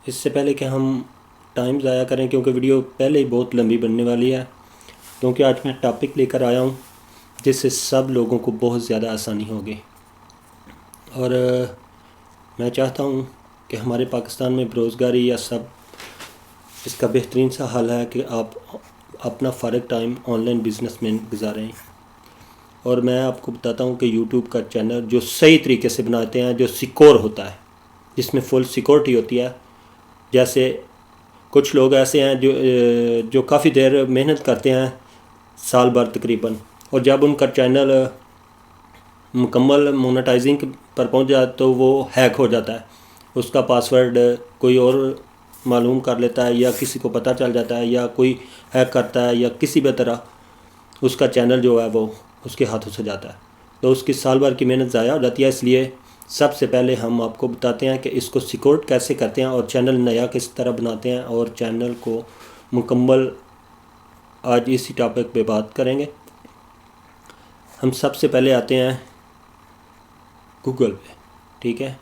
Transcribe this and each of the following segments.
इससे पहले कि हम टाइम ज़ाया करें, क्योंकि वीडियो पहले ही बहुत लंबी बनने वाली है, क्योंकि आज मैं टॉपिक लेकर आया हूँ जिससे सब लोगों को बहुत ज़्यादा आसानी होगी। और मैं चाहता हूँ कि हमारे पाकिस्तान में बेरोज़गारी या सब इसका बेहतरीन सा हल है कि आप अपना फ़ारिग टाइम ऑनलाइन बिज़नेस में गुजारें। और मैं आपको बताता हूँ कि यूट्यूब का चैनल जो सही तरीके से बनाते हैं, जो सिक्योर होता है, जिसमें फुल सिक्योरिटी होती है। जैसे कुछ लोग ऐसे हैं जो काफ़ी देर मेहनत करते हैं, साल भर तकरीबन, और जब उनका चैनल मुकम्मल मोनेटाइजिंग पर पहुंच जाए तो वो हैक हो जाता है। उसका पासवर्ड कोई और मालूम कर लेता है, या किसी को पता चल जाता है, या कोई हैक करता है, या किसी भी तरह उसका चैनल जो है वो उसके हाथों से जाता है, तो उसकी साल भर की मेहनत ज़ाया हो जाती है। इसलिए सबसे पहले हम आपको बताते हैं कि इसको सिक्योर कैसे करते हैं और चैनल नया किस तरह बनाते हैं, और चैनल को मुकम्मल आज इसी टॉपिक पे बात करेंगे। हम सबसे पहले आते हैं गूगल पे, ठीक है,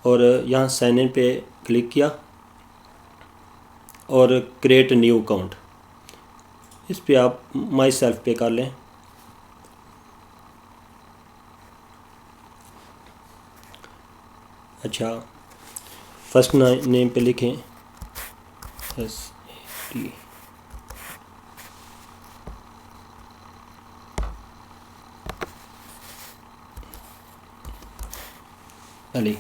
और यहाँ साइन इन पे क्लिक किया और क्रिएट न्यू अकाउंट, इस पे आप माई सेल्फ पे कर लें। अच्छा, फर्स्ट नेम पे लिखें SAT, अली।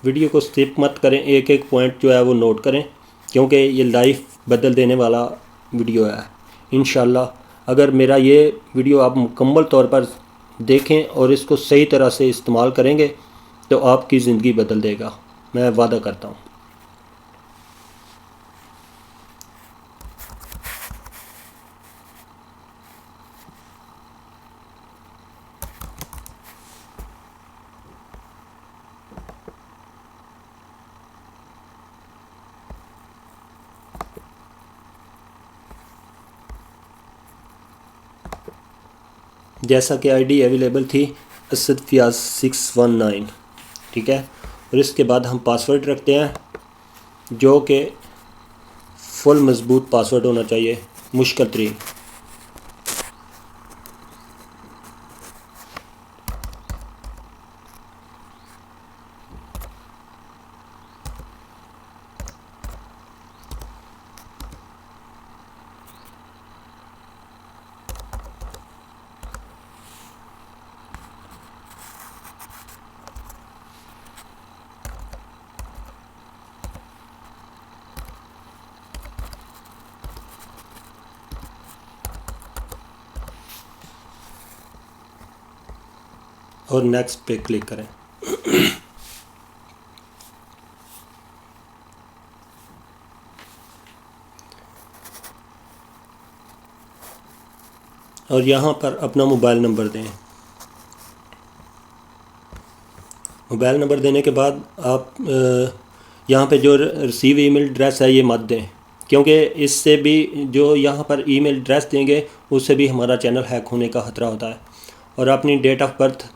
वीडियो को स्किप मत करें, एक एक पॉइंट जो है वो नोट करें, क्योंकि ये लाइफ बदल देने वाला वीडियो है इंशाल्लाह। अगर मेरा ये वीडियो आप मुकम्मल तौर पर देखें और इसको सही तरह से इस्तेमाल करेंगे तो आपकी ज़िंदगी बदल देगा, मैं वादा करता हूँ। जैसा कि आईडी अवेलेबल थी असद फियाज 619, ठीक है, और इसके बाद हम पासवर्ड रखते हैं जो कि फुल मजबूत पासवर्ड होना चाहिए, मुश्किल तरीन। और नेक्स्ट पे क्लिक करें। और यहाँ पर अपना मोबाइल नंबर दें। मोबाइल नंबर देने के बाद आप यहाँ पे जो रिसीव ईमेल एड्रेस है ये मत दें, क्योंकि इससे भी जो यहाँ पर ईमेल एड्रेस देंगे उससे भी हमारा चैनल हैक होने का ख़तरा होता है। और अपनी डेट ऑफ बर्थ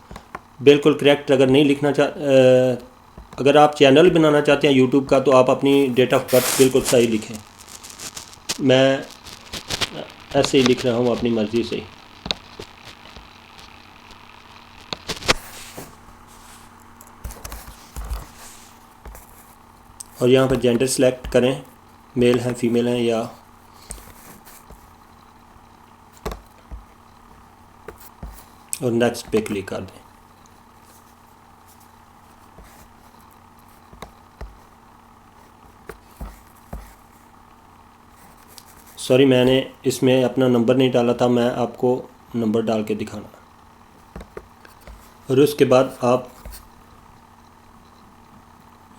बिल्कुल करेक्ट अगर नहीं लिखना अगर आप चैनल बनाना चाहते हैं यूट्यूब का तो आप अपनी डेट ऑफ बर्थ बिल्कुल सही लिखें। मैं ऐसे ही लिख रहा हूँ अपनी मर्ज़ी से। और यहाँ पर जेंडर सेलेक्ट करें, मेल हैं फीमेल हैं, या और नेक्स्ट पे क्लिक कर दें। सॉरी, मैंने इसमें अपना नंबर नहीं डाला था, मैं आपको नंबर डाल के दिखाना। और उसके बाद आप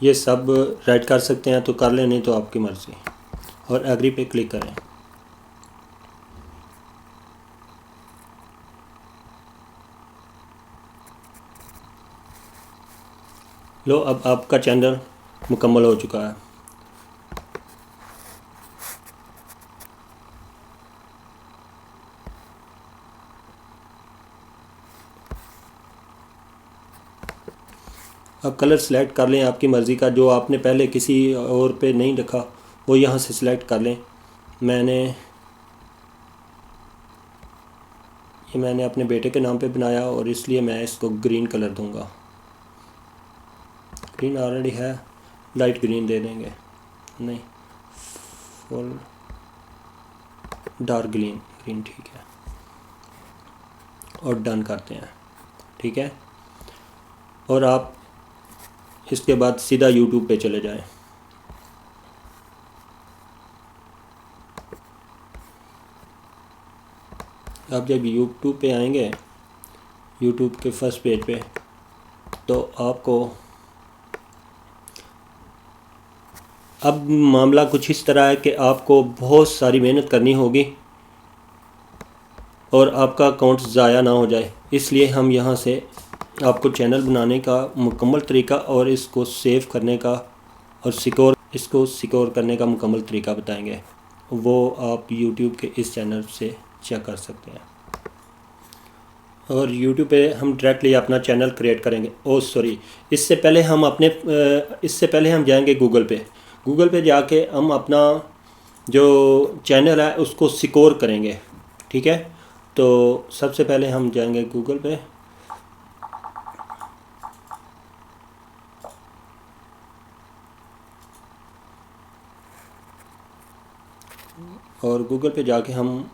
ये सब राइट कर सकते हैं तो कर लें, नहीं तो आपकी मर्ज़ी। और एग्री पे क्लिक करें। लो, अब आपका चैनल मुकम्मल हो चुका है। अब कलर सेलेक्ट कर लें आपकी मर्ज़ी का, जो आपने पहले किसी और पे नहीं रखा वो यहाँ से सिलेक्ट कर लें। मैंने अपने बेटे के नाम पे बनाया और इसलिए मैं इसको ग्रीन कलर दूंगा। ग्रीन ऑलरेडी है, लाइट ग्रीन दे देंगे, नहीं फुल डार्क ग्रीन ठीक है, और डन करते हैं। ठीक है, और आप इसके बाद सीधा यूट्यूब पे चले जाएं। आप जब यूट्यूब पे आएंगे, यूट्यूब के फर्स्ट पेज पे, तो आपको अब मामला कुछ इस तरह है कि आपको बहुत सारी मेहनत करनी होगी और आपका अकाउंट ज़ाया ना हो जाए। इसलिए हम यहाँ से आपको चैनल बनाने का मुकम्मल तरीका और इसको सेव करने का और सिक्योर करने का मुकम्मल तरीका बताएंगे। वो आप YouTube के इस चैनल से चेक कर सकते हैं। और YouTube पे हम डायरेक्टली अपना चैनल क्रिएट करेंगे। इससे पहले हम जाएंगे गूगल पे जाके हम अपना जो चैनल है उसको सिक्योर करेंगे। ठीक है, तो सबसे पहले हम जाएंगे गूगल पे, और गूगल पे जाके हम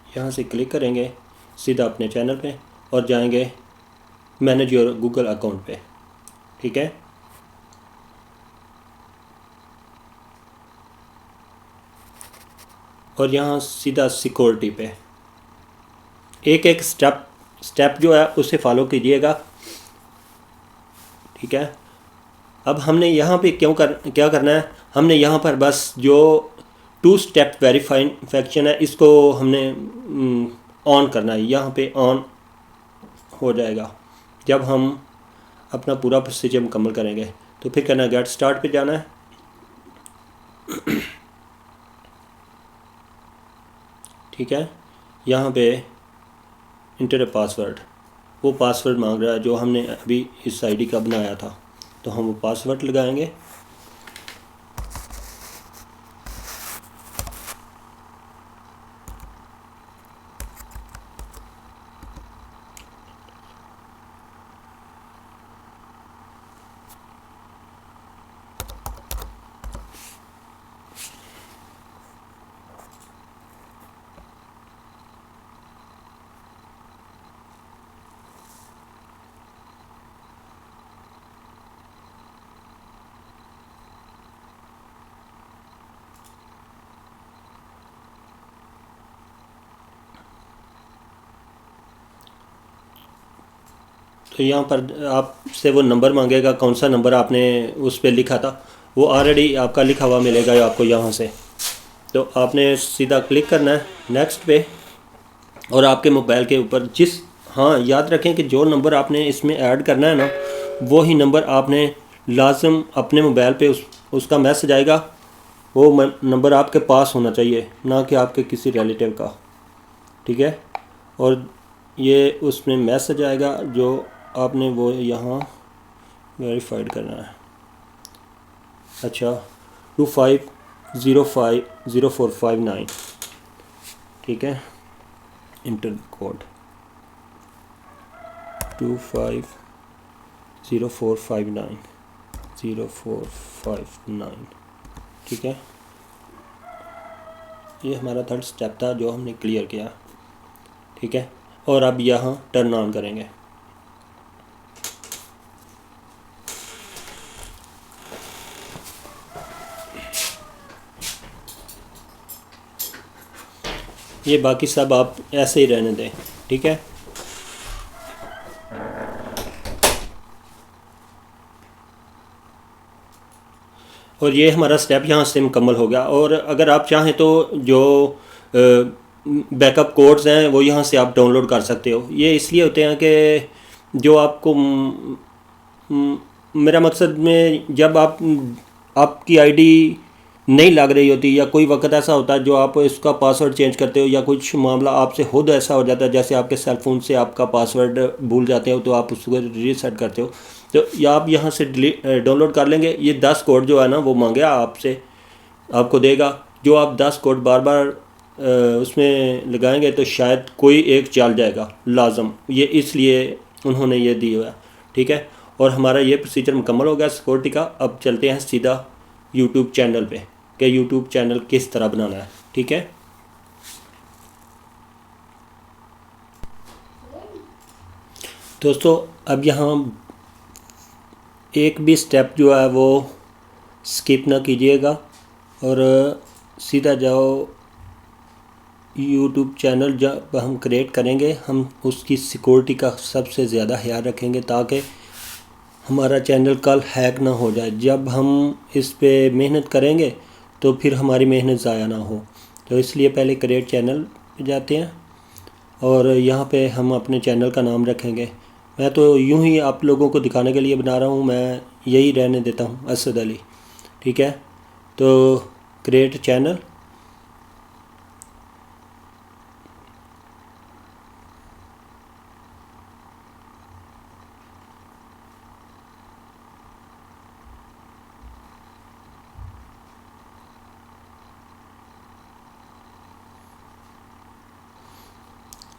यहाँ से क्लिक करेंगे सीधा अपने चैनल पे और जाएंगे मैनेज योर गूगल अकाउंट पे। ठीक है, और यहाँ सीधा सिक्योरिटी पे एक एक स्टेप जो है उसे फॉलो कीजिएगा। ठीक है, अब हमने यहाँ पे क्या करना है, हमने यहाँ पर बस जो 2 स्टेप वेरिफिकेशन है इसको हमने ऑन करना है। यहाँ पे ऑन हो जाएगा जब हम अपना पूरा प्रोसीजर मुकम्मल करेंगे। तो फिर करना गेट स्टार्ट पे जाना है। ठीक है, यहाँ पे इंटर पासवर्ड, वो पासवर्ड मांग रहा है जो हमने अभी इस आईडी का बनाया था, तो हम वो पासवर्ड लगाएंगे। तो यहाँ पर आपसे वो नंबर मांगेगा, कौन सा नंबर आपने उस पर लिखा था वो ऑलरेडी आपका लिखा हुआ मिलेगा आपको यहाँ से। तो आपने सीधा क्लिक करना है नेक्स्ट पे, और आपके मोबाइल के ऊपर हाँ याद रखें कि जो नंबर आपने इसमें ऐड करना है ना, वो ही नंबर आपने लाजम अपने मोबाइल पे उसका मैसेज आएगा, वो नंबर आपके पास होना चाहिए, ना कि आपके किसी रिलेटिव का। ठीक है, और ये उसमें मैसेज आएगा जो आपने वो यहाँ वेरीफाइड करना है। अच्छा, 25050459। ठीक है, इंटर कोड 2504590459। ठीक है, ये हमारा थर्ड स्टेप था जो हमने क्लियर किया। ठीक है, और अब यहाँ टर्न ऑन करेंगे। ये बाकी सब आप ऐसे ही रहने दें। ठीक है, और ये हमारा स्टेप यहाँ से मुकम्मल हो गया। और अगर आप चाहें तो जो बैकअप कोड्स हैं वो यहाँ से आप डाउनलोड कर सकते हो। ये इसलिए होते हैं कि जो आपको मेरा मकसद में जब आपकी आईडी नहीं लग रही होती, या कोई वक्त ऐसा होता है जो आप इसका पासवर्ड चेंज करते हो, या कुछ मामला आपसे खुद ऐसा हो जाता है जैसे आपके सेल फ़ोन से आपका पासवर्ड भूल जाते हो तो आप उसको रीसेट करते हो, तो या आप यहाँ से डाउनलोड कर लेंगे। ये 10 कोड जो है ना वो मांगे आपसे, आपको देगा। जो आप 10 कोड बार बार उसमें लगाएंगे तो शायद कोई एक चल जाएगा लाजम, ये इसलिए उन्होंने ये दिया हुआ है। ठीक है, और हमारा ये प्रोसीजर मुकम्मल हो गया सिक्योरिटी का। अब चलते हैं सीधा यूट्यूब चैनल पे कि यूट्यूब चैनल किस तरह बनाना है। ठीक है, दोस्तों अब यहाँ एक भी स्टेप जो है वो स्किप ना कीजिएगा और सीधा जाओ यूट्यूब चैनल। जब हम क्रिएट करेंगे हम उसकी सिक्योरिटी का सबसे ज़्यादा ख्याल रखेंगे ताकि हमारा चैनल कल हैक ना हो जाए। जब हम इस पे मेहनत करेंगे तो फिर हमारी मेहनत ज़ाया ना हो, तो इसलिए पहले क्रिएट चैनल पे जाते हैं और यहाँ पे हम अपने चैनल का नाम रखेंगे। मैं तो यूं ही आप लोगों को दिखाने के लिए बना रहा हूँ, मैं यही रहने देता हूँ, असद अली। ठीक है, तो क्रिएट चैनल,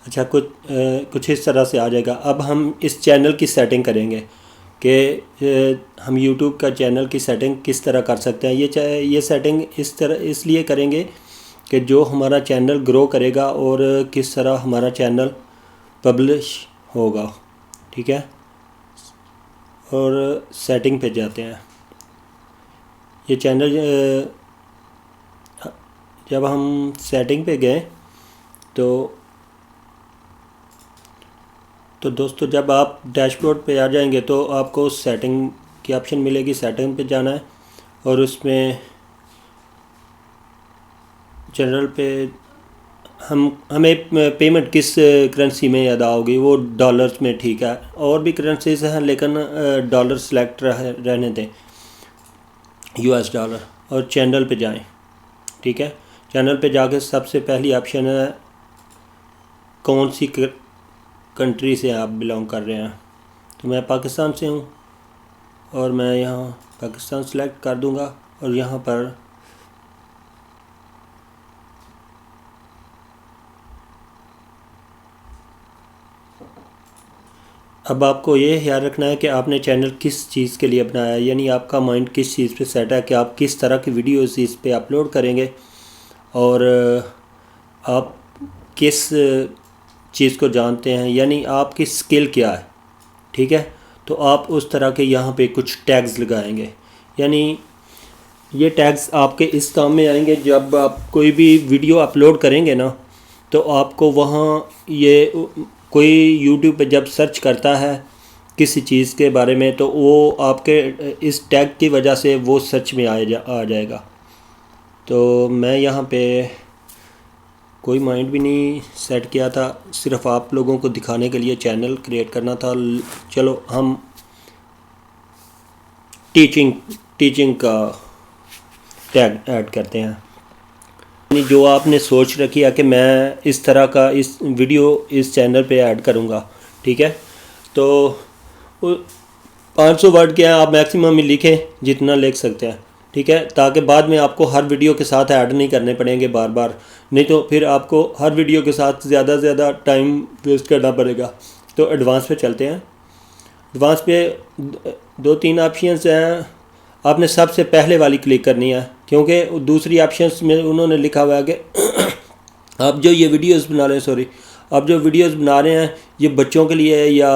अच्छा कुछ इस तरह से आ जाएगा। अब हम इस चैनल की सेटिंग करेंगे कि हम यूट्यूब का चैनल की सेटिंग किस तरह कर सकते हैं। ये सेटिंग इस तरह इसलिए करेंगे कि जो हमारा चैनल ग्रो करेगा और किस तरह हमारा चैनल पब्लिश होगा। ठीक है, और सेटिंग पे जाते हैं। ये चैनल जब हम सेटिंग पे गए तो दोस्तों जब आप डैशबोर्ड पे आ जाएंगे तो आपको सेटिंग की ऑप्शन मिलेगी। सेटिंग पे जाना है और उसमें जनरल पे हमें पेमेंट किस करेंसी में अदा होगी, वो डॉलर्स में। ठीक है, और भी करेंसीज हैं लेकिन डॉलर सेलेक्ट रहने दें, US डॉलर। और चैनल पे जाएं। ठीक है, चैनल पे जाके सबसे पहली ऑप्शन है कौन सी कंट्री से आप बिलोंग कर रहे हैं। तो मैं पाकिस्तान से हूँ और मैं यहाँ पाकिस्तान सेलेक्ट कर दूँगा और यहाँ पर अब आपको ये ख्याल रखना है कि आपने चैनल किस चीज़ के लिए बनाया है, यानी आपका माइंड किस चीज़ पे सेट है कि आप किस तरह की वीडियोस इस पे अपलोड करेंगे और आप किस चीज़ को जानते हैं, यानी आपकी स्किल क्या है। ठीक है, तो आप उस तरह के यहाँ पे कुछ टैग्स लगाएंगे, यानी ये टैग्स आपके इस काम में आएंगे। जब आप कोई भी वीडियो अपलोड करेंगे ना तो आपको वहाँ ये कोई यूट्यूब पे जब सर्च करता है किसी चीज़ के बारे में तो वो आपके इस टैग की वजह से वो सर्च में आ जाएगा। तो मैं यहाँ पे कोई माइंड भी नहीं सेट किया था, सिर्फ आप लोगों को दिखाने के लिए चैनल क्रिएट करना था। चलो हम टीचिंग का टैग ऐड करते हैं, यानी जो आपने सोच रखी है कि मैं इस तरह का इस वीडियो इस चैनल पे ऐड करूँगा। ठीक है, तो 500 वर्ड के आप मैक्सिमम ही लिखें जितना लिख सकते हैं। ठीक है, ताकि बाद में आपको हर वीडियो के साथ ऐड नहीं करने पड़ेंगे बार बार, नहीं तो फिर आपको हर वीडियो के साथ ज़्यादा से ज़्यादा टाइम वेस्ट करना पड़ेगा। तो एडवांस पे चलते हैं। एडवांस पे 2-3 ऑप्शंस हैं, आपने सबसे पहले वाली क्लिक करनी है क्योंकि दूसरी ऑप्शंस में उन्होंने लिखा हुआ है कि आप जो ये वीडियोस बना रहे हैं आप जो वीडियोस बना रहे हैं ये बच्चों के लिए है या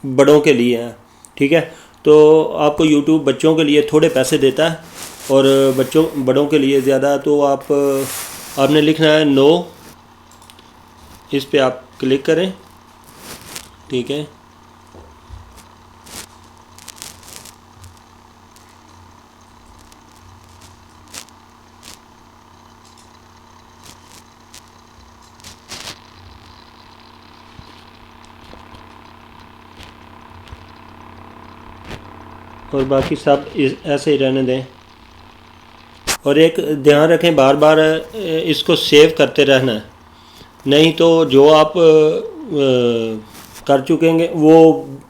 बड़ों के लिए है। ठीक है, तो आपको यूट्यूब बच्चों के लिए थोड़े पैसे देता है और बड़ों के लिए ज़्यादा। तो आपने लिखना है नो, इस पे आप क्लिक करें। ठीक है, और बाकी सब ऐसे ही रहने दें। और एक ध्यान रखें, बार बार इसको सेव करते रहना है, नहीं तो जो आप कर चुकेंगे वो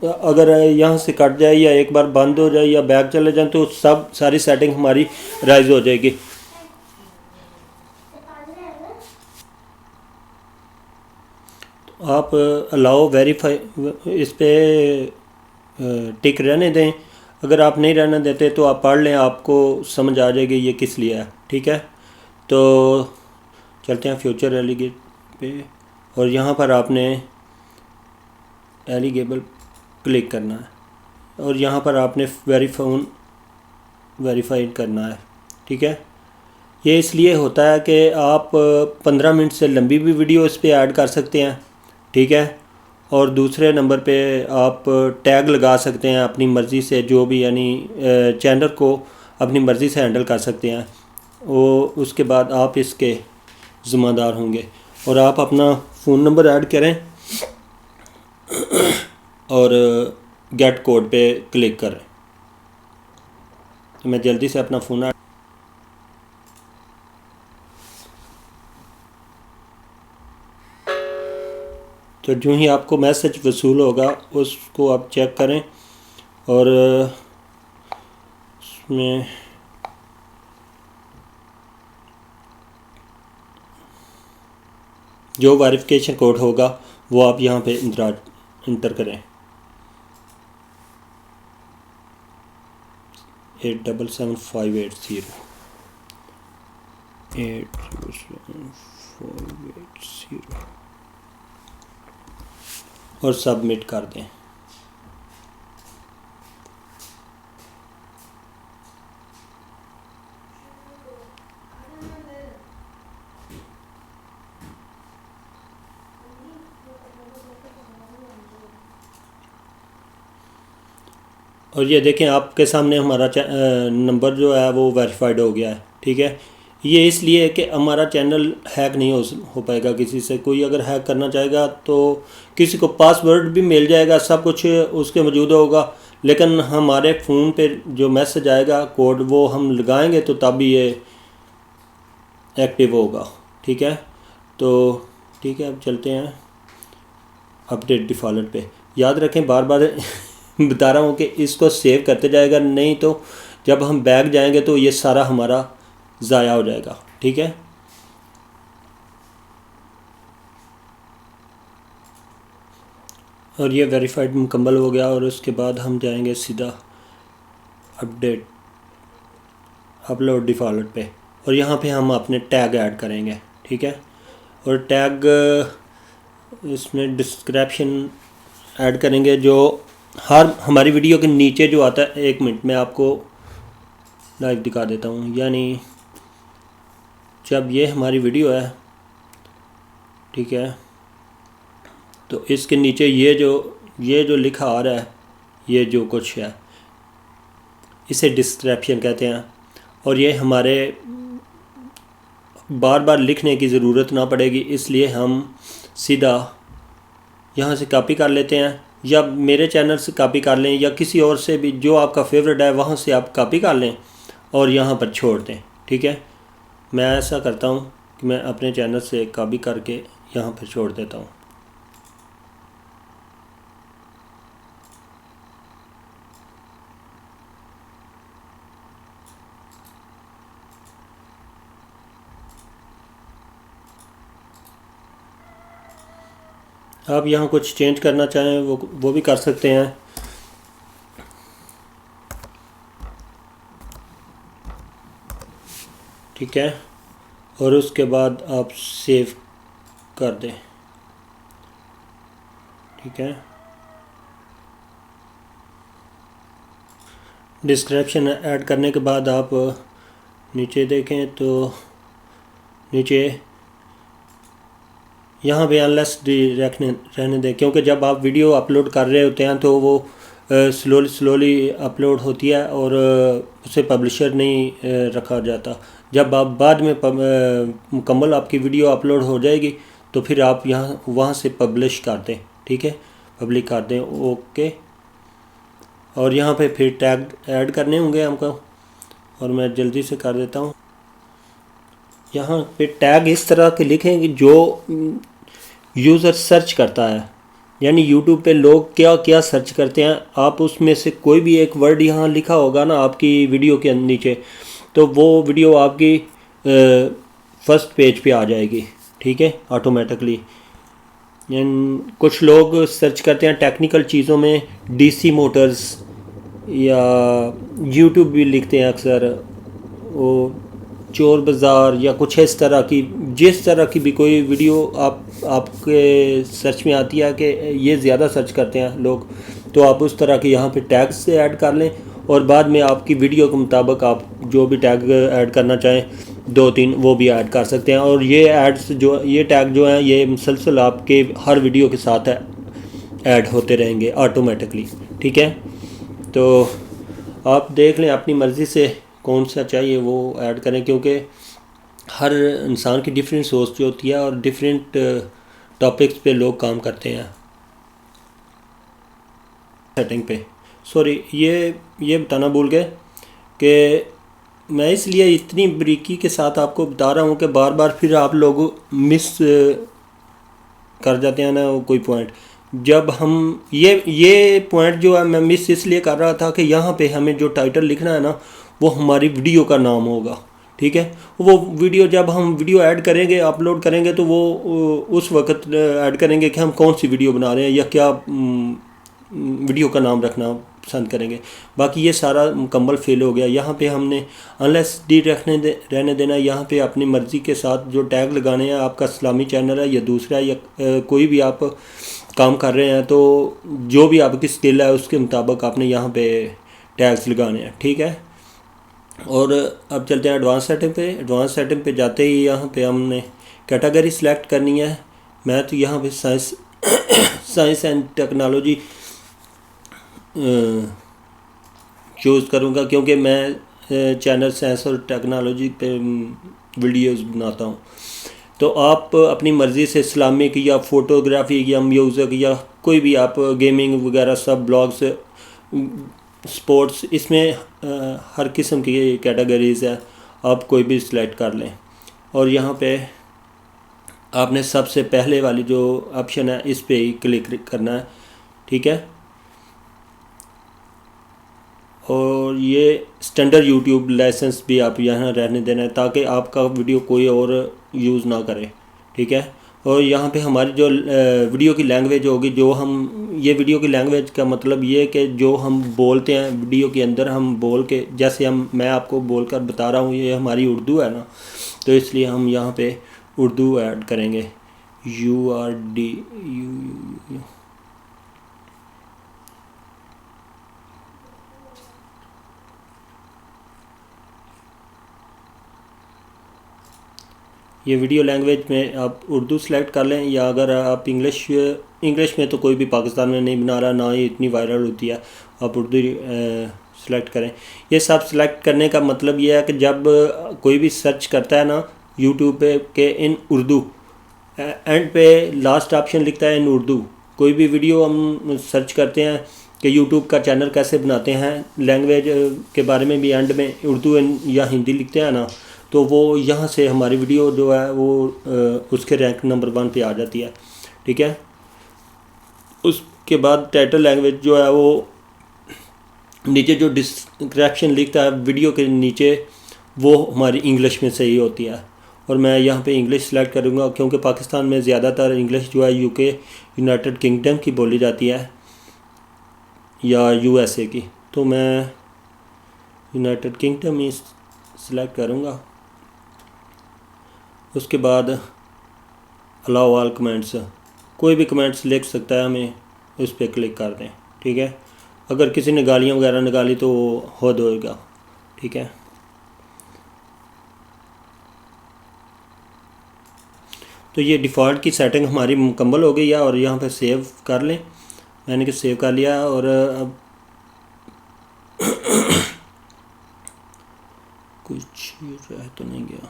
अगर यहाँ से कट जाए या एक बार बंद हो जाए या बैक चले जाए तो सारी सेटिंग हमारी राइज हो जाएगी। आप अलाउ वेरीफाई इस पर टिक रहने दें। अगर आप नहीं रहने देते तो आप पढ़ लें, आपको समझ आ जाएगी ये किस लिए है। ठीक है, तो चलते हैं फ्यूचर एलिगेट पे और यहाँ पर आपने एलिगेबल क्लिक करना है और यहाँ पर आपने वेरीफाइड करना है। ठीक है, ये इसलिए होता है कि आप 15 मिनट से लंबी भी वीडियो इस पर ऐड कर सकते हैं। ठीक है, और दूसरे नंबर पे आप टैग लगा सकते हैं अपनी मर्ज़ी से, जो भी यानी चैनल को अपनी मर्ज़ी से हैंडल कर सकते हैं वो। उसके बाद आप इसके ज़िम्मेदार होंगे और आप अपना फ़ोन नंबर ऐड करें और गेट कोड पे क्लिक करें। तो मैं जल्दी से अपना फ़ोन ऐड तो जो ही आपको मैसेज वसूल होगा उसको आप चेक करें और उसमें जो वेरिफिकेशन कोड होगा वो आप यहाँ पे इंटर करें 877580 877580 और सबमिट कर दें। और ये देखें आपके सामने हमारा नंबर जो है वो वेरीफाइड हो गया है। ठीक है, ये इसलिए है कि हमारा चैनल हैक नहीं हो पाएगा किसी से। कोई अगर हैक करना चाहेगा तो किसी को पासवर्ड भी मिल जाएगा, सब कुछ उसके मौजूद होगा, लेकिन हमारे फ़ोन पे जो मैसेज आएगा कोड वो हम लगाएंगे तो तब ये एक्टिव होगा। ठीक है, तो ठीक है अब चलते हैं अपडेट डिफ़ॉल्ट पे। याद रखें बार बार बता रहा हूँ कि इसको सेव करते जाएगा, नहीं तो जब हम बैक जाएंगे तो ये सारा हमारा ज़ाया हो जाएगा। ठीक है, और ये वेरीफाइड मुकम्मल हो गया और उसके बाद हम जाएंगे सीधा अपडेट अपलोड डिफ़ॉल्ट पे और यहाँ पे हम अपने टैग ऐड करेंगे। ठीक है, और टैग इसमें डिस्क्रिप्शन ऐड करेंगे जो हर हमारी वीडियो के नीचे जो आता है। 1 मिनट में आपको लाइव दिखा देता हूँ। यानी जब ये हमारी वीडियो है, ठीक है, तो इसके नीचे ये जो लिखा आ रहा है, ये जो कुछ है इसे डिस्क्रिप्शन कहते हैं। और ये हमारे बार बार लिखने की ज़रूरत ना पड़ेगी, इसलिए हम सीधा यहाँ से कॉपी कर लेते हैं, या मेरे चैनल से कॉपी कर लें या किसी और से भी जो आपका फेवरेट है वहाँ से आप कॉपी कर लें और यहाँ पर छोड़ दें। ठीक है, मैं ऐसा करता हूँ कि मैं अपने चैनल से कॉपी करके यहाँ पर छोड़ देता हूँ। आप यहाँ कुछ चेंज करना चाहें वो भी कर सकते हैं। ठीक है, और उसके बाद आप सेव कर दें। ठीक है, डिस्क्रिप्शन ऐड करने के बाद आप नीचे देखें तो नीचे यहाँ पे अनलेस रहने दें, क्योंकि जब आप वीडियो अपलोड कर रहे होते हैं तो वो स्लोली अपलोड होती है और उसे पब्लिशर नहीं रखा जाता। जब आप बाद में मुकम्मल आपकी वीडियो अपलोड हो जाएगी तो फिर आप यहाँ वहाँ से पब्लिश कर दें। ठीक है, पब्लिक कर दें। ओके, और यहाँ पे फिर टैग ऐड करने होंगे हमको, और मैं जल्दी से कर देता हूँ। यहाँ पे टैग इस तरह के लिखें कि जो यूज़र सर्च करता है यानी यूट्यूब पे लोग क्या क्या सर्च करते हैं, आप उसमें से कोई भी एक वर्ड यहाँ लिखा होगा ना आपकी वीडियो के नीचे, तो वो वीडियो आपकी फर्स्ट पेज पे आ जाएगी, ठीक है, ऑटोमेटिकली। कुछ लोग सर्च करते हैं टेक्निकल चीज़ों में, डीसी मोटर्स, या यूट्यूब भी लिखते हैं अक्सर, वो चोर बाज़ार या कुछ इस तरह की, जिस तरह की भी कोई वीडियो आपके सर्च में आती है कि ये ज़्यादा सर्च करते हैं लोग, तो आप उस तरह के यहाँ पे टैग्स से ऐड कर लें, और बाद में आपकी वीडियो के मुताबिक आप जो भी टैग ऐड करना चाहें 2-3 वो भी ऐड कर सकते हैं। और ये एड्स जो, ये टैग जो हैं, ये मुसलसल आपके हर वीडियो के साथ ऐड होते रहेंगे ऑटोमेटिकली, ठीक है। तो आप देख लें अपनी मर्ज़ी से कौन सा चाहिए वो ऐड करें, क्योंकि हर इंसान की डिफरेंट सोच होती है और डिफरेंट टॉपिक्स पे लोग काम करते हैं। सेटिंग पे सॉरी, ये बताना भूल गए कि मैं इसलिए इतनी बारीकी के साथ आपको बता रहा हूँ कि बार बार फिर आप लोग मिस कर जाते हैं ना कोई पॉइंट। जब हम ये पॉइंट जो है मैं मिस इसलिए कर रहा था कि यहाँ पे हमें जो टाइटल लिखना है ना, वो हमारी वीडियो का नाम होगा, ठीक है। वो वीडियो जब हम वीडियो ऐड करेंगे, अपलोड करेंगे, तो वो उस वक्त ऐड करेंगे कि हम कौन सी वीडियो बना रहे हैं या क्या वीडियो का नाम रखना पसंद करेंगे। बाकी ये सारा मुकम्मल फेल हो गया। यहाँ पे हमने अनलेस डी रहने देना। यहाँ पे अपनी मर्ज़ी के साथ जो टैग लगाने हैं, आपका इस्लामी चैनल है या दूसरा है या कोई भी आप काम कर रहे हैं, तो जो भी आपकी स्किल है उसके मुताबिक आपने यहाँ पे टैग्स लगाने हैं, ठीक है। और अब चलते हैं एडवांस सेटिंग पे। एडवांस सेटिंग पे जाते ही यहाँ पे हमने कैटेगरी सिलेक्ट करनी है। मैं तो यहाँ पे साइंस एंड टेक्नोलॉजी चूज़ करूँगा, क्योंकि मैं चैनल साइंस और टेक्नोलॉजी पे वीडियोस बनाता हूँ। तो आप अपनी मर्ज़ी से इस्लामिक या फ़ोटोग्राफी या म्यूज़िक या कोई भी आप गेमिंग वगैरह सब, ब्लॉग्स, स्पोर्ट्स, इसमें हर किस्म की कैटेगरीज़ है, आप कोई भी सिलेक्ट कर लें। और यहाँ पे आपने सबसे पहले वाली जो ऑप्शन है इस पे ही क्लिक करना है, ठीक है। और ये स्टैंडर्ड यूट्यूब लाइसेंस भी आप यहाँ रहने देना है, ताकि आपका वीडियो कोई और यूज़ ना करे, ठीक है। और यहाँ पे हमारी जो वीडियो की लैंग्वेज होगी, जो हम, ये वीडियो की लैंग्वेज का मतलब ये है कि जो हम बोलते हैं वीडियो के अंदर, हम बोल के, जैसे मैं आपको बोलकर बता रहा हूँ, ये हमारी उर्दू है ना, तो इसलिए हम यहाँ पे उर्दू ऐड करेंगे, URD। ये वीडियो लैंग्वेज में आप उर्दू सेलेक्ट कर लें, या अगर आप इंग्लिश में तो कोई भी पाकिस्तान में नहीं बना रहा, ना ही इतनी वायरल होती है, आप उर्दू सेलेक्ट करें। ये सब सेलेक्ट करने का मतलब ये है कि जब कोई भी सर्च करता है ना यूट्यूब पे के इन उर्दू, एंड पे लास्ट ऑप्शन लिखता है इन उर्दू। कोई भी वीडियो हम सर्च करते हैं कि यूट्यूब का चैनल कैसे बनाते हैं, लैंग्वेज के बारे में भी एंड में उर्दू या हिंदी लिखते हैं ना, तो वो यहाँ से हमारी वीडियो जो है वो उसके रैंक नंबर 1 पे आ जाती है, ठीक है। उसके बाद टाइटल लैंग्वेज जो है वो नीचे जो डिस्क्रिप्शन लिखता है वीडियो के नीचे, वो हमारी इंग्लिश में सही होती है। और मैं यहाँ पे इंग्लिश सेलेक्ट करूँगा, क्योंकि पाकिस्तान में ज़्यादातर इंग्लिश जो है UK, यूनाइटेड किंगडम की बोली जाती है, या USA की, तो मैं यूनाइटेड किंगडम ही सिलेक्ट करूँगा। उसके बाद अलाउ ऑल कमेंट्स, कोई भी कमेंट्स लिख सकता है, हमें उस पर क्लिक कर दें, ठीक है। अगर किसी ने गालियाँ वगैरह निकाली तो हो होगा, ठीक है। तो ये डिफ़ॉल्ट की सेटिंग हमारी मुकम्मल हो गई है, और यहाँ पे सेव कर लें। मैंने कि सेव कर लिया, और अब कुछ रह तो नहीं गया,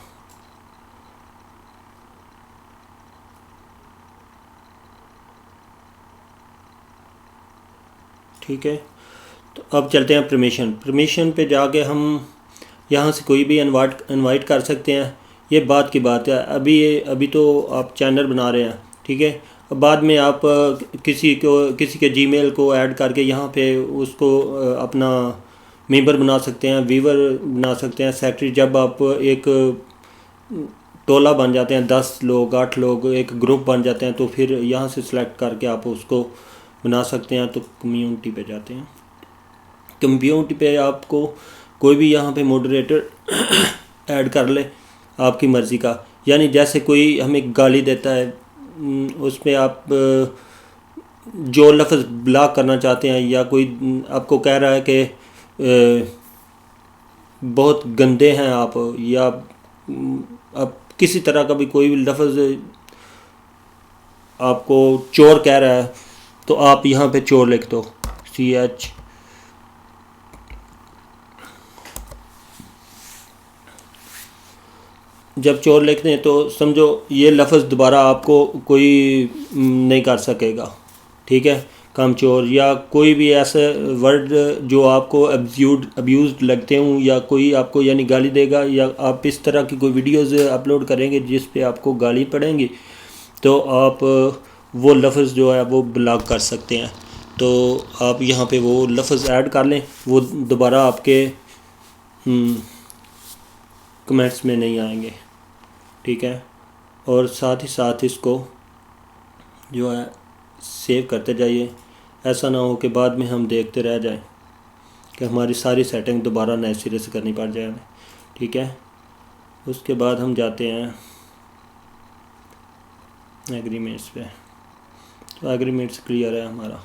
ठीक है। तो अब चलते हैं परमिशन पे जाके हम यहाँ से कोई भी इनवाइट कर सकते हैं। ये बात की बात है, अभी तो आप चैनल बना रहे हैं, ठीक है। बाद में आप किसी के जीमेल को ऐड करके यहाँ पे उसको अपना मेंबर बना सकते हैं, व्यूवर बना सकते हैं, सेक्रेटरी। जब आप एक टोला बन जाते हैं, 10 लोग 8 लोग एक ग्रुप बन जाते हैं, तो फिर यहाँ से सिलेक्ट करके आप उसको बना सकते हैं। तो कम्युनिटी पे जाते हैं, कम्युनिटी पे आपको कोई भी यहाँ पे मॉडरेटर ऐड कर ले आपकी मर्ज़ी का। यानी जैसे कोई हमें गाली देता है, उस पर आप जो लफ्ज़ ब्लॉक करना चाहते हैं, या कोई आपको कह रहा है कि बहुत गंदे हैं आप, या आप किसी तरह का भी कोई भी लफ्ज़ आपको चोर कह रहा है, तो आप यहाँ पे चोर लिख दो, CH। जब चोर लिखते हैं तो समझो ये लफ्ज़ दोबारा आपको कोई नहीं कर सकेगा, ठीक है। कामचोर या कोई भी ऐसे वर्ड जो आपको अब्यूज़ लगते हों, या कोई आपको यानी गाली देगा, या आप इस तरह की कोई वीडियोज़ अपलोड करेंगे जिस पे आपको गाली पड़ेंगी, तो आप वो लफ्ज़ जो है वो ब्लॉक कर सकते हैं। तो आप यहाँ पे वो लफ्ज़ ऐड कर लें, वो दोबारा आपके कमेंट्स में नहीं आएंगे, ठीक है। और साथ ही साथ इसको जो है सेव करते जाइए। ऐसा ना हो कि बाद में हम देखते रह जाएं कि हमारी सारी सेटिंग दोबारा नए सिरे से करनी पड़ जाए, ठीक है। उसके बाद हम जाते हैं एग्रीमेंट्स पे। तो एग्रीमेंट्स क्लियर है हमारा।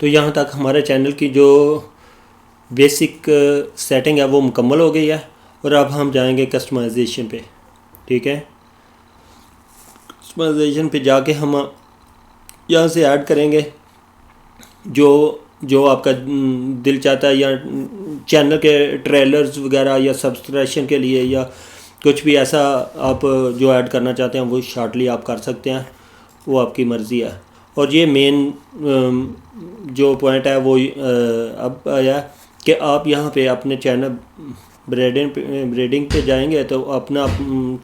तो यहाँ तक हमारे चैनल की जो बेसिक सेटिंग है वो मुकम्मल हो गई है। और अब हम जाएंगे कस्टमाइजेशन पे, ठीक है। कस्टमाइजेशन पे जाके हम यहाँ से ऐड करेंगे जो आपका दिल चाहता है, या चैनल के ट्रेलर्स वगैरह, या सब्सक्रिप्शन के लिए, या कुछ भी ऐसा आप जो ऐड करना चाहते हैं वो शॉर्टली आप कर सकते हैं, वो आपकी मर्ज़ी है। और ये मेन जो पॉइंट है वो अब आया कि आप यहाँ पे अपने चैनल ब्रेडिंग पे जाएंगे तो अपना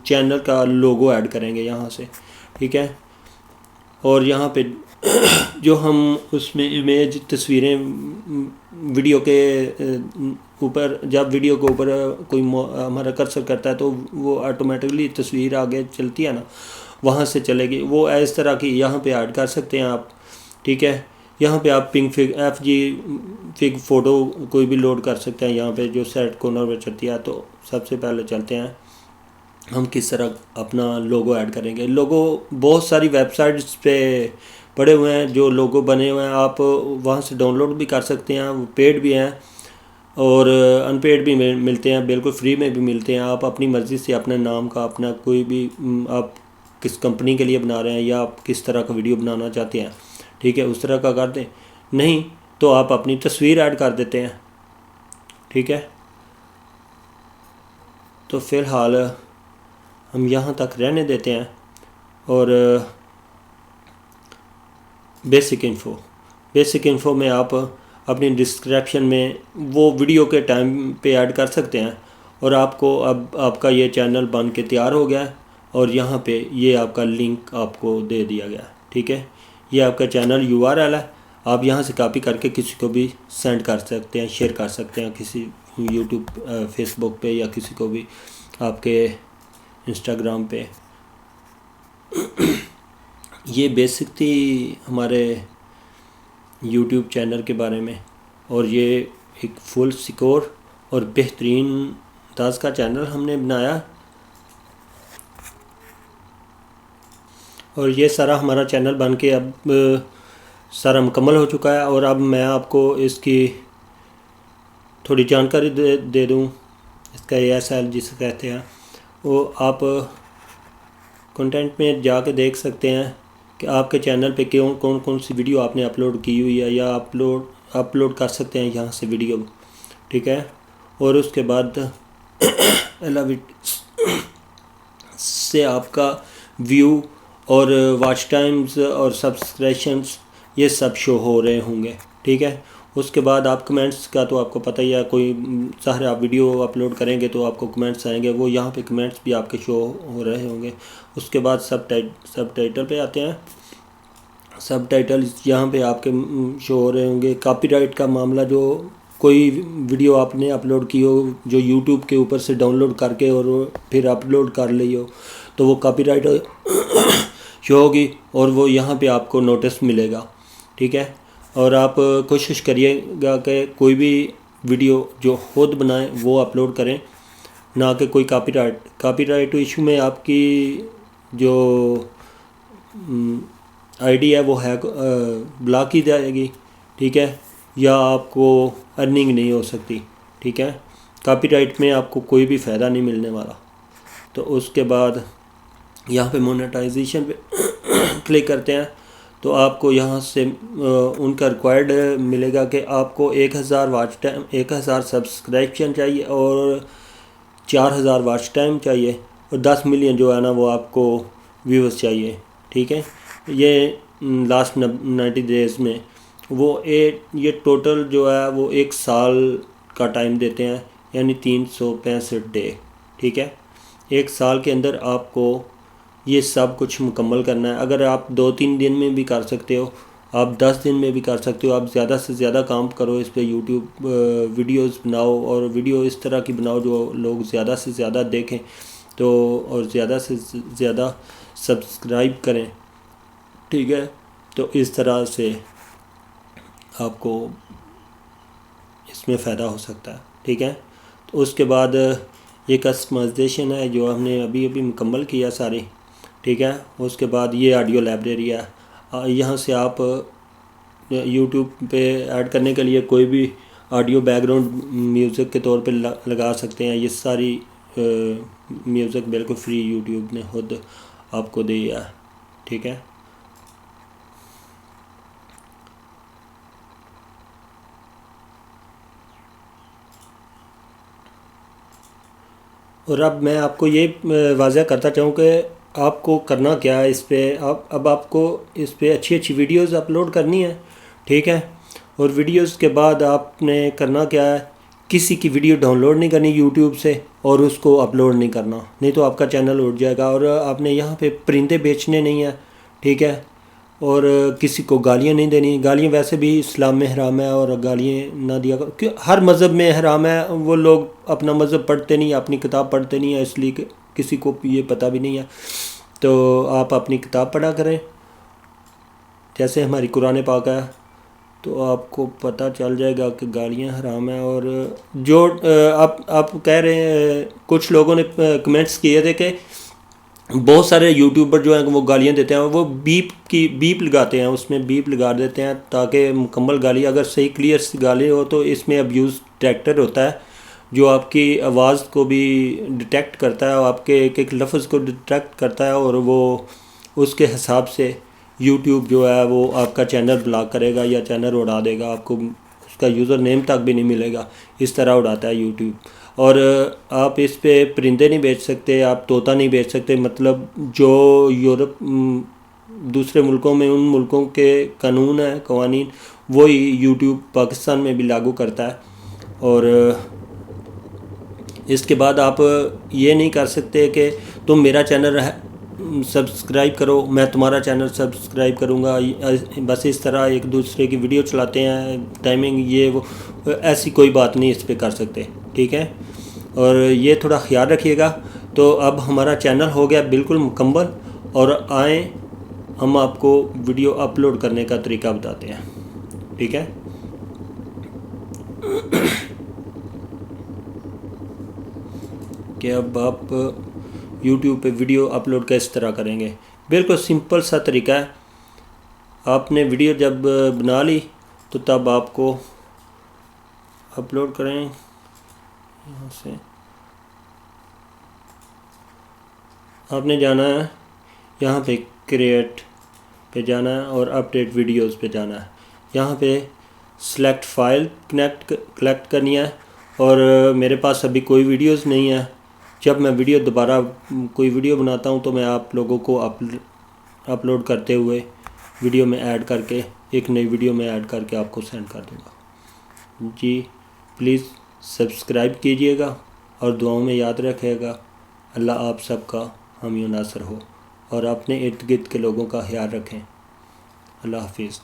चैनल का लोगो ऐड करेंगे यहाँ से, ठीक है। और यहाँ पे जो हम उसमें इमेज तस्वीरें वीडियो के ऊपर, जब वीडियो के ऊपर कोई हमारा कर्सर करता है तो वो ऑटोमेटिकली तस्वीर आगे चलती है ना, वहाँ से चलेगी। वो इस तरह की यहाँ पे ऐड कर सकते हैं आप, ठीक है। यहाँ पे आप FG फिग फ़ोटो कोई भी लोड कर सकते हैं यहाँ पे, जो सेट कॉर्नर पर चलती है। तो सबसे पहले चलते हैं हम किस तरह अपना लोगो ऐड करेंगे। लोगो बहुत सारी वेबसाइट्स पे पड़े हुए हैं, जो लोगो बने हुए हैं, आप वहाँ से डाउनलोड भी कर सकते हैं। वो पेड भी हैं और अनपेड भी मिलते हैं, बिल्कुल फ्री में भी मिलते हैं। आप अपनी मर्ज़ी से अपने नाम का, अपना कोई भी, आप किस कंपनी के लिए बना रहे हैं या आप किस तरह का वीडियो बनाना चाहते हैं, ठीक है, उस तरह का कर दें। नहीं तो आप अपनी तस्वीर ऐड कर देते हैं, ठीक है। तो फ़िलहाल हम यहाँ तक रहने देते हैं। और बेसिक इन्फो में आप अपनी डिस्क्रिप्शन में वो वीडियो के टाइम पे ऐड कर सकते हैं। और आपको अब आपका ये चैनल बन के तैयार हो गया है, और यहाँ पे ये आपका लिंक आपको दे दिया गया, ठीक है। ये आपका चैनल URL है, आप यहाँ से कॉपी करके किसी को भी सेंड कर सकते हैं, शेयर कर सकते हैं, किसी यूट्यूब, फेसबुक पे, या किसी को भी आपके इंस्टाग्राम पे। ये बेसिक थी हमारे यूट्यूब चैनल के बारे में। और ये एक फुल सिक्योर और बेहतरीन अंदाज का चैनल हमने बनाया। और ये सारा हमारा चैनल बन के अब सारा मुकम्मल हो चुका है। और अब मैं आपको इसकी थोड़ी जानकारी दे दूँ। इसका ASL जिसे कहते हैं, वो आप कंटेंट में जाके देख सकते हैं कि आपके चैनल पे कौन कौन सी वीडियो आपने अपलोड की हुई है, या अपलोड कर सकते हैं यहाँ से वीडियो, ठीक है। और उसके बाद से आपका व्यू और वॉच टाइम्स और सब्सक्रिप्शंस ये सब शो हो रहे होंगे, ठीक है। उसके बाद आप कमेंट्स का तो आपको पता ही है, कोई ज़ाहिर आप वीडियो अपलोड करेंगे तो आपको कमेंट्स आएंगे, वो यहाँ पे कमेंट्स भी आपके शो हो रहे होंगे। उसके बाद सब टाइटल पे आते हैं। सब टाइटल यहाँ पे आपके शो हो रहे होंगे। कॉपीराइट का मामला, जो कोई वीडियो आपने अपलोड की हो जो यूट्यूब के ऊपर से डाउनलोड करके और फिर अपलोड कर ली हो, तो वो कॉपीराइट शो होगी और वो यहाँ पे आपको नोटिस मिलेगा, ठीक है। और आप कोशिश करिएगा कि कोई भी वीडियो जो खुद बनाएं वो अपलोड करें, ना कि कोई कॉपीराइट इशू में आपकी जो आईडी है वो हैक ब्लॉक की जाएगी, ठीक है, या आपको अर्निंग नहीं हो सकती, ठीक है। कॉपीराइट में आपको कोई भी फ़ायदा नहीं मिलने वाला। तो उसके बाद यहाँ पे मोनेटाइजेशन पे क्लिक करते हैं तो आपको यहाँ से उनका रिक्वायर्ड मिलेगा कि आपको 1000 वॉच टाइम, 1000 सब्सक्रिप्शन चाहिए और 4000 वॉच टाइम चाहिए और 10 मिलियन जो है ना वो आपको व्यूज़ चाहिए, ठीक है। ये लास्ट 90 डेज़ में वो ये टोटल जो है वो 1 साल का टाइम देते हैं, यानी 365 डे, ठीक है। 1 साल के अंदर आपको ये सब कुछ मुकम्मल करना है। अगर आप 2-3 दिन में भी कर सकते हो, आप 10 दिन में भी कर सकते हो। आप ज़्यादा से ज़्यादा काम करो इस पे, यूट्यूब वीडियोस बनाओ और वीडियो इस तरह की बनाओ जो लोग ज़्यादा से ज़्यादा देखें तो, और ज़्यादा से ज़्यादा सब्सक्राइब करें, ठीक है। तो इस तरह से आपको इसमें फ़ायदा हो सकता है, ठीक है। तो उसके बाद ये कस्टमाइजेशन है जो हमने अभी अभी मुकम्मल किया सारी, ठीक है। उसके बाद ये ऑडियो लाइब्रेरी है, यहाँ से आप यूट्यूब पे ऐड करने के लिए कोई भी ऑडियो बैकग्राउंड म्यूज़िक के तौर पे लगा सकते हैं। ये सारी म्यूज़िक बिल्कुल फ्री यूट्यूब ने खुद आपको दिया है, ठीक है। और अब मैं आपको ये वाज़ह करता चाहूँ कि आपको करना क्या है इस पर। अब आपको इस पर अच्छी अच्छी वीडियोस अपलोड करनी है, ठीक है। और वीडियोस के बाद आपने करना क्या है, किसी की वीडियो डाउनलोड नहीं करनी यूट्यूब से और उसको अपलोड नहीं करना, नहीं तो आपका चैनल उठ जाएगा। और आपने यहाँ पे परिंदे बेचने नहीं है, ठीक है। और किसी को गालियाँ नहीं देनी। गालियाँ वैसे भी इस्लाम में हराम है और गालियाँ ना दिया करो, क्यों हर मज़हब में हराम है। वो लोग अपना मज़हब पढ़ते नहीं, अपनी किताब पढ़ते नहीं है, इसलिए किसी को ये पता भी नहीं है। तो आप अपनी किताब पढ़ा करें, जैसे हमारी कुरान पाक है, तो आपको पता चल जाएगा कि गालियाँ हराम है। और जो आप कह रहे हैं, कुछ लोगों ने कमेंट्स किए थे कि बहुत सारे यूट्यूबर जो हैं वो गालियाँ देते हैं, वो बीप लगाते हैं, उसमें बीप लगा देते हैं ताकि मुकम्मल गाली, अगर सही क्लियर गाली हो तो इसमें अब्यूज़ डिटेक्टर होता है जो आपकी आवाज़ को भी डिटेक्ट करता है और आपके एक एक लफ्ज़ को डिटेक्ट करता है, और वो उसके हिसाब से यूट्यूब जो है वो आपका चैनल ब्लॉक करेगा या चैनल उड़ा देगा, आपको उसका यूज़र नेम तक भी नहीं मिलेगा। इस तरह उड़ाता है यूट्यूब। और आप इस पे परिंदे नहीं बेच सकते, आप तोता नहीं बेच सकते। मतलब जो यूरोप दूसरे मुल्कों में, उन मुल्कों के कानून है, कवानीन, वही यूट्यूब पाकिस्तान में भी लागू करता है। और इसके बाद आप ये नहीं कर सकते कि तुम मेरा चैनल सब्सक्राइब करो, मैं तुम्हारा चैनल सब्सक्राइब करूँगा। बस इस तरह एक दूसरे की वीडियो चलाते हैं, टाइमिंग ये वो, ऐसी कोई बात नहीं इस पे कर सकते, ठीक है। और ये थोड़ा ख्याल रखिएगा। तो अब हमारा चैनल हो गया बिल्कुल मुकम्मल, और आए हम आपको वीडियो अपलोड करने का तरीका बताते हैं, ठीक है। कि अब आप YouTube पे वीडियो अपलोड किस तरह करेंगे। बिल्कुल सिंपल सा तरीका है। आपने वीडियो जब बना ली तो तब आपको अपलोड करें, यहाँ से आपने जाना है, यहाँ पे क्रिएट पे जाना है और अपडेट वीडियोस पे जाना है। यहाँ पे सेलेक्ट फाइल कलेक्ट करनी है। और मेरे पास अभी कोई वीडियोस नहीं है। जब मैं दोबारा कोई वीडियो बनाता हूँ तो मैं आप लोगों को अपलोड करते हुए वीडियो में ऐड करके, एक नई वीडियो में ऐड करके आपको सेंड कर दूँगा। जी प्लीज़ सब्सक्राइब कीजिएगा और दुआओं में याद रखिएगा। अल्लाह आप सबका हामी नासर हो और अपने इर्द गिर्द के लोगों का ख्याल रखें। अल्लाह हाफिज़।